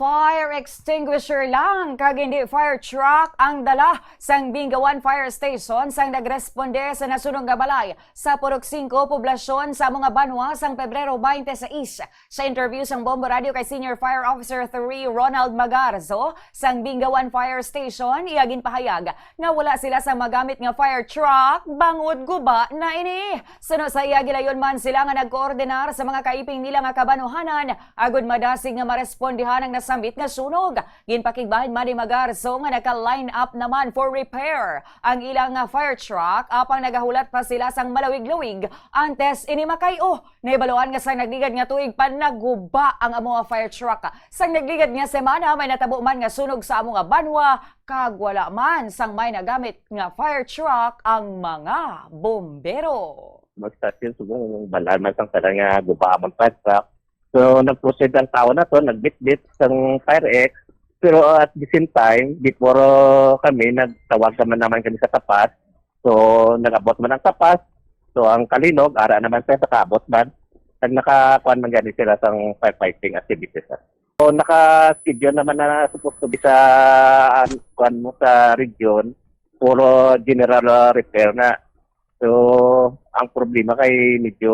fire extinguisher lang kag hindi fire truck ang dala sang Bingawan Fire Station sang nagresponde sa nasunog nga balay sa Purok 5 poblasyon sa mga Banwa sang Pebrero 26. Sa interview sang Bombo Radio kay Senior Fire Officer 3 Ronald Magarzo sang Bingawan Fire Station, iyagin pahayag nga wala sila sa magamit nga fire truck bangod guba na ini. Suno sa iyagi layon man sila nga nagkoordinar sa mga kaiping nila nga kabanuhanan agud madasig nga marespondihan ang nasambit nga sunog. Ginpakigbahin man ni Magarzo nga naka-line up naman for repair ang ilang fire truck apang nagahulat pa sila sang malawig-lawig antes ini makayo. Naibaluan nga sang nagligad nga tuig panaguba ang amo nga fire truck. Sang nagligad nga semana may natabo man nga sunog sa amo nga banwa kag wala man sang may nagamit nga fire truck ang mga bombero. Mag-station siguro yung balan man sang tala nga guba ang fire truck. So nag-proceed ang tao na to, nagbit-bit ng Fire X. Pero at the same time, before kami, nagtawag naman kami sa tapas. So nag-abot man ang tapas. So ang kalinog, ara naman sa nakaabot man. At nakakuan man gani sila sa firefighting activities. So naka-schedule naman na supposed to be sa kuan mo sa region. Puro general repair na. So ang problema kay medyo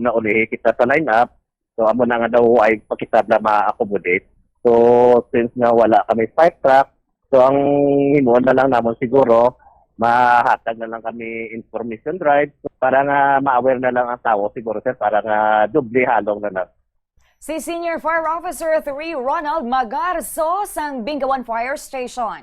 naulihi kita sa line-up. So, amo na nga daw ay pakitab na ma-accommodate. So, since nga wala kami fire truck, so ang himuon na lang naman siguro, mahatag na lang kami information drive para nga ma-aware na lang ang tao siguro sir, para nga doble halong na lang. Si Senior Fire Officer 3 Ronald Magarzo sang Bingawan Fire Station.